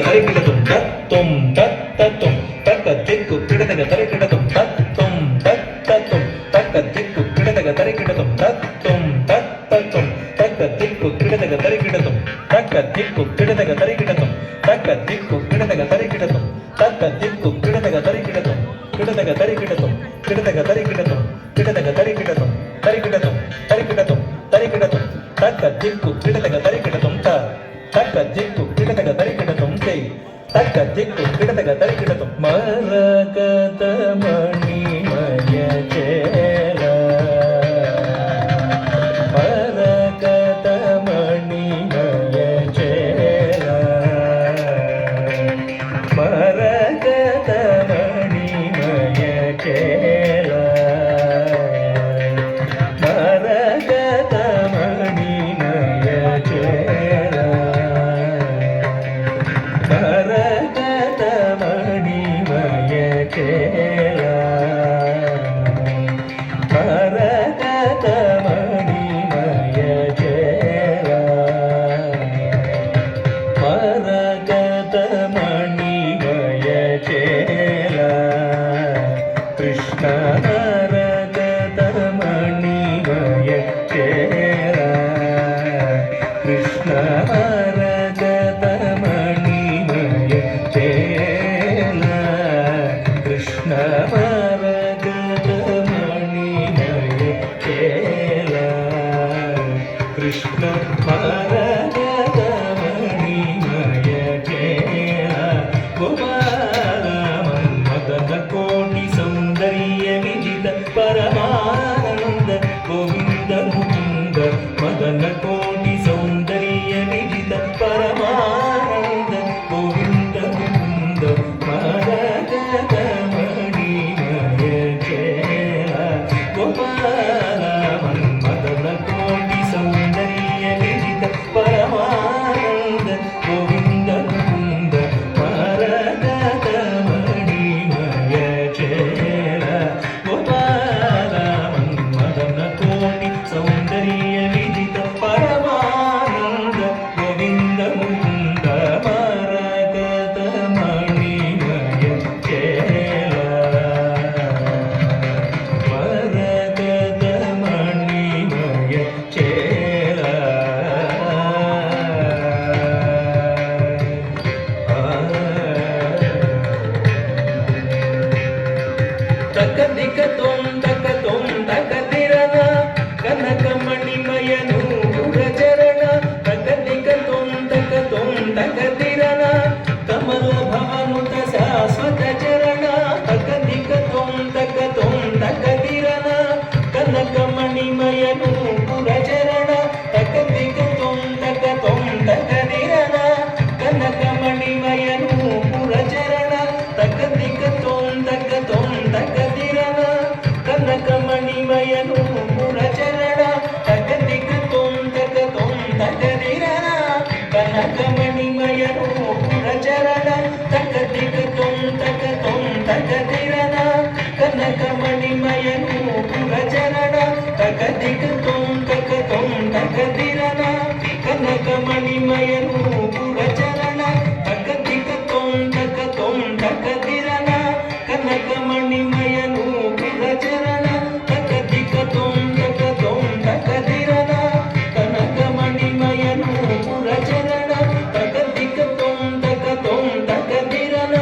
ತರಿಗಿಡದುಂ ತತ್ತುಂ ತತ್ತತ್ತುಂ ತಕ್ಕ ದಿಕ್ಕು ಕಿಡದಗ ತರಿಗಿಡದುಂ ತತ್ತುಂ ತತ್ತತ್ತುಂ ತಕ್ಕ ದಿಕ್ಕು ಕಿಡದಗ ತರಿಗಿಡದುಂ ತತ್ತುಂ ತತ್ತತ್ತುಂ ತಕ್ಕ ದಿಕ್ಕು ಕಿಡದಗ ತರಿಗಿಡದುಂ ತಕ್ಕ ದಿಕ್ಕು ಕಿಡದಗ ತರಿಗಿಡದುಂ ತಕ್ಕ ದಿಕ್ಕು ಕಿಡದಗ ತರಿಗಿಡದುಂ ತಕ್ಕ ದಿಕ್ಕು ಕಿಡದಗ ತರಿಗಿಡದುಂ ಕಿಡದಗ ತರಿಗಿಡದುಂ ಕಿಡದಗ ತರಿಗಿಡದುಂ ಕಿಡದಗ ತರಿಗಿಡದುಂ ತರಿಗಿಡದುಂ ತರಿಗಿಡದುಂ ತರಿಗಿಡದುಂ ತಕ್ಕ ದಿಕ್ಕು ಕಿಡದಗ ತರಿಗಿಡದುಂ ತಕ್ಕ ದಿಕ್ಕು ಕಿಡದಗ ತರಿಗಿಡದುಂ ತೈ ತಕ್ಕ ದಿಕ್ಕು ಕಿಡದಗ ತರಿಗಿಡದುಂ ಮರಕತ ಮಣಿಮಯ ಚೇರ ಮರಕತ ಮಣಿಮಯ ಚೇರ ಮರಕತ ಮಣಿಮಯ ಚೇರ ಮರಕತ ಮಣಿಮಯ ಚೇರ ಮರಕತ ಮಣಿಮಯ ಚೇರ ಮರಕತ ಮಣಿಮಯ ಚೇರ ಮರಕತ ಮಣಿಮಯ ಚೇರ ಕೃಷ್ಣ ಮರಕತ ಮಣಿಮಯ ಚೇರ ಕೃಷ್ಣ ಮರಕತ ಮಣಿಮಯ ಚೇರ ಕೃಷ್ಣ ಮರಕತ ಮಣಿಮಯ ಚೇರ ಕೃಷ್ಣ ಮರಕತ ಮಣಿಮಯ ಚೇರ ಗೋಪಾಲ ಮನ್ಮಥನ ಕೋಟಿ ಸೌಂದರ್ಯ ವಿಜಿತ ಪರಮಾನಂದ ಗೋವಿಂದ ಮುಕುಂದ ಮದನ ಕೋಟಿ ಸೌಂದರ್ಯ ವಿಜಿತ ಪರಮಾನಂದ ಗೋವಿಂದ ಮುಕುಂದ ಮರಕತ ಮಣಿಮಯ ಚೇರ ಗೋಪಾಲ ಮನ್ಮಥನ ಕೋಟಿ ಸೌಂದರ್ಯ ವಿಜಿತ ಪರಮಾನಂದ ಗೋವಿಂದ ಮುಕುಂದ ಮರಕತ ಮಣಿಮಯ ಚೇರ ಗೋಪಾಲ ಮನ್ಮಥನ ಕೋಟಿ ಸೌಂದರ್ಯ ವಿಜಿತ ಪರಮಾನಂದ ಗೋವಿಂದ ಮುಕುಂದ ಮರಕತ ಮಣಿಮಯ ಚೇರ ಮರಕತ ಮಣಿಮಯ ಚೇರ ತಕ ದಿಕ ತೊಂ ತಕ ತೊಂ ತಕ ದಿರನ ಕನಕ ಮಣಿಮಯನು ಗುರಚರಣ ತಕ ದಿಕ ತೊಂ ತಕ ತೊಂ ತಕ ದಿರನ ಕಮಲ ಭಾನುತ ಶಾಶ್ವತ ಚರಣ ತಕ ದಿಕ ತೊಂ ತಕ ತೊಂ ತಕ ದಿರನ ಕನಕ ಮಣಿಮಯನು ಗುರಚರಣ ತಕ ದಿಕ ತೊಂ ತಕ ತೊಂ ತಕ ದಿರನ ಕನಕ ಮಣಿಮಯನು ಗುರಚರಣ ತಕ ದಿಕ ತೊಂ ತಕ ತೊಂ ತಕ ದಿರನ ಕನಕ ಮಣಿಮಯನು ಗುರಚರಣ ತಕ ದಿಕ ತೊಂ ತಕ ತೊಂ ತಕ ದಿರನ ಕನಕ ಮಣಿಮಯನು ಗುರಚರಣ ತಕ ದಿಕ ತೊಂ ತಕ ತೊಂ ತಕ ದಿರನ ಕನಕ ಮಣಿಮಯನು ಗುರಚರಣ ತಕ ದಿಕ ತೊಂ ತಕ ತೊಂ ತಕ ದಿರನ ಕನಕ ಮಣಿಮಯನು ಗುರಚರಣ ತಕ ದಿಕ ತೊಂ ತಕ ತೊಂ ತಕ ದಿರನ ಕನಕ ಮಣಿಮಯನು ಗುರಚರಣ ತಕ ದಿಕ ತೊಂ ತಕ ತೊಂ ತಕ ದಿರನ ಕನಕ ಮಣಿಮಯನು ಗುರಚರಣ ತಕ ದಿಕ ತೊಂ ತಕ ತೊಂ ತಕ ದಿರನ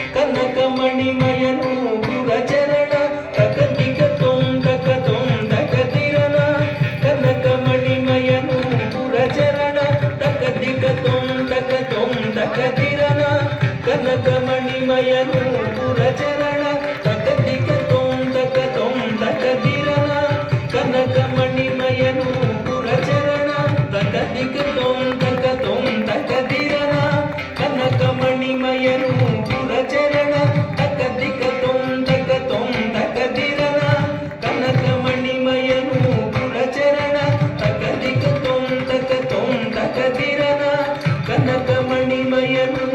ಕನಕ ಮಣಿಮಯನು ಗುರಚರಣ ತಕ ದಿಕ ತೊಂ ತಕ ತೊಂ ತಕ ದಿರನ ಕನಕ ಮಣಿಮಯನು ಗುರಚರಣ ತಕ ದಿಕ ತೊಂ ತಕ ತೊಂ ತಕ ದಿರನ ಕನಕ ಮಣಿಮಯನು ಗುರಚರಣ ತಕ ದಿಕ ತೊಂ ತಕ ತೊಂ ತಕ ದಿರನ ಕನಕ ಮಣಿಮಯನು ಗುರಚರಣ ತಕ ದಿಕ ತೊಂ ತಕ ತೊಂ ತಕ ದಿರನ ಕನಕ ಮಣಿಮಯನು ಗುರಚರಣ ತಕ ದಿಕ ತೊಂ ತಕ ತೊಂ ತಕ ದಿರನ ಕನಕ ಮಣಿಮಯನು ಗುರಚರಣ ತಕ ದಿಕ ತೊಂ ತಕ ತೊಂ ತಕ ದಿರನ ಕನಕ ಮಣಿಮಯನು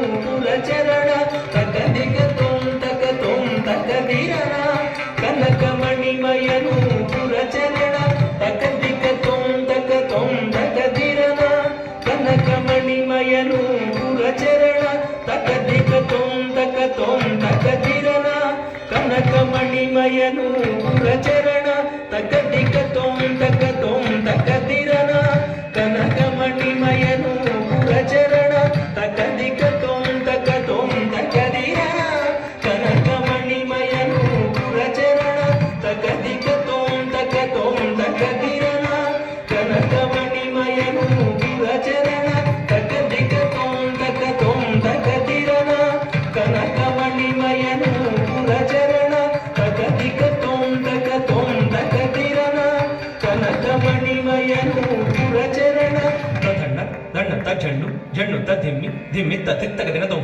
ಧಿಮ್ಮಿತ್ತ ತಿತ್ತಗ ದಿನದಂ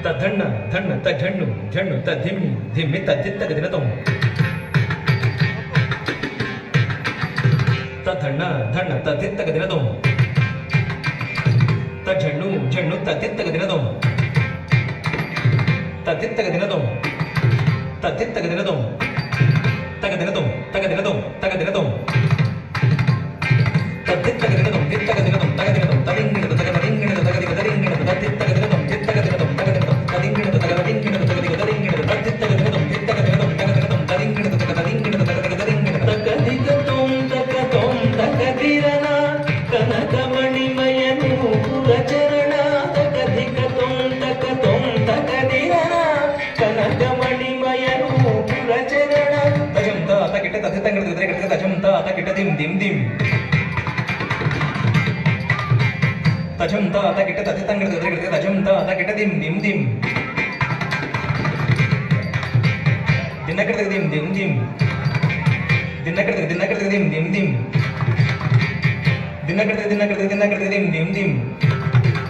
ತಧಣ್ಣ ಧಣ್ಣ ತ ಝಣ್ಣು ಝಣ್ಣು ತ ಧಿಮ್ಮಿ ಧಿಮ್ಮಿತ್ತ ತಿತ್ತಗ ದಿನದಂ ತಧಣ್ಣ ಧಣ್ಣ ತ ತಿತ್ತಗ ದಿನದಂ ತ ಝಣ್ಣು ಝಣ್ಣು ತ ತಿತ್ತಗ ದಿನದಂ ತ ತಿತ್ತಗ ದಿನದಂ ತ ತಿತ್ತಗ ದಿನದಂ ತಗ ದಿನದಂ ತಗ ದಿನದಂ ತಗ ದಿನದಂ ತತ್ತಿತ್ತಗ ದಿನದಂ ತಿತ್ತಗ ದಿನದಂ ತಗ ದಿನದಂ ತದಿಂಗಿಣದ ತಗ ತದಿಂಗಿಣದ ತಗದಿಗ ತದಿಂಗಿಣದ ತತ್ತಿತ್ತಗ ದಿನದಂ ತಿತ್ತಗ ದಿನದಂ ತಗ ದಿನದಂ ತದಿಂಗಿಣದ ತಗ ತದಿಂಗಿಣದ ತಗದಿಗ ತದಿಂಗಿಣದ ತತ್ತಿತ್ತಗ ದಿನದಂ ತಿತ್ತಗ ದಿನದಂ ತಗ ದಿನದಂ ತದಿಂಗಿಣದ ತಗ ತದಿಂಗಿಣದ ತಗದಿಗ ತದಿಂಗಿಣದ ತಗದಿಗ ತೊಂ ತಗದಿರನ ಕನಕಮಣಿಮಯನು ಪುರಚರಣ ತಗದಿಗ ತೊಂ ತಗದಿರನ ಕನಕಮಣಿಮಯನು ಪುರಚರಣ ತಜಂ ತ ಕಿಟ ತತ್ತಿತ್ತಂಗಿಣದ ತಗದಿಗ ತಜಂ ತ ಕಿಟ ದಿಂ ದಿಂ ದಿಂ ತಜಂ ತ ಕಿಟ ತತ್ತಿತ್ತಂಗಿಣದ ತಗದಿಗ ತಜಂ ತ ಕಿಟ ದಿಂ ದಿಂ ದಿಂ ದಿನಕಡದ ದಿಂ ದಿಂ ದಿಂ ದಿನಕಡದ ದಿಂ ದಿಂ ದಿಂ ದಿನಕಡದ ದಿಂ ದಿಂ ದಿಂ